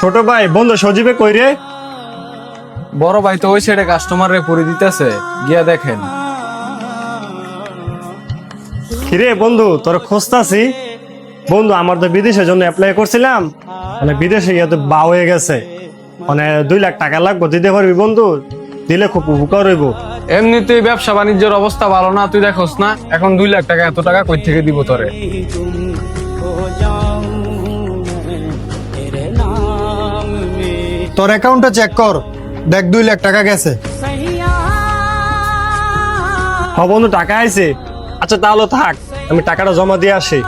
ছোট ভাই বন্ধু সজীবে কই রে? বড় ভাই তো ওই সাইডে কাস্টমারে পরে দিতেছে, গিয়া দেখেন। কিরে বন্ধু তোর খুঁজতাছি। বন্ধু আমার তো বিদেশের জন্য অ্যাপ্লাই করছিলাম, মানে বিদেশে গিয়ে তো বা হয়ে গেছে, মানে 2 লাখ টাকা লাগবে, দিতে পারবি বন্ধু? দিলে খুব উপকার হইব। এমনিতেই ব্যবসা বাণিজ্যের অবস্থা ভালো না, তুই দেখোস না? এখন 2 লাখ টাকা এত টাকা কই থেকে দিব তোরে? তোর অ্যাকাউন্টটা চেক কর, দেখ 2 লাখ টাকা গেছে। হ বন্ধু টাকা আইছে। আচ্ছা তাহলে থাক, আমি টাকাটা জমা দিয়ে আসি।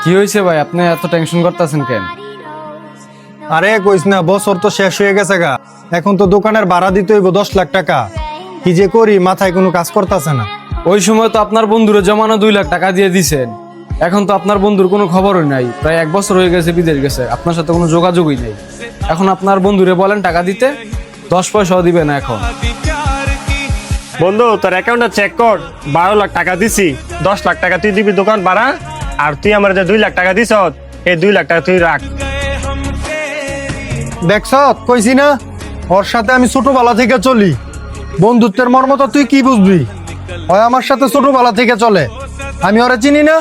কি হয়েছে ভাই, আপনি এত টেনশন করতেছেন কেন? আরে কইস না, বছর তো শেষ হয়ে গেছে গা, এখন তো দোকানের ভাড়া দিতে হইব 10 লাখ টাকা। কি যে করি, মাথায় কোনো কাজ করতেছে না। ওই সময় তো আপনার বন্ধুরে জমানো 2 লাখ টাকা দিয়ে দিছেন, এখন তো আপনার বন্ধুর কোনো খবরই নাই, প্রায় 1 বছর হয়ে গেছে বিদেশ গেছে, আপনার সাথে কোনো যোগাযোগই নেই। এখন আপনার বন্ধুরে বলেন টাকা দিতে, 10 পয়সাও দিবে না এখন। বন্ধু তোর অ্যাকাউন্টটা চেক কর, 12 লাখ টাকা দিছি, 10 লাখ টাকা তুই দিবি দোকান ভাড়া, আর তুই আমার যে 2 লাখ টাকা দিছ, এই 2 লাখ টাকা তুই রাখ। দেখছ, কইছি না ওর সাথে আমি ছোটবেলা থেকে চলি। বন্ধুত্বের মর্ম তো তুই কি বুঝবি? ওই আমার সাথে ছোটবেলা থেকে চলে, আমি ওরা চিনি না।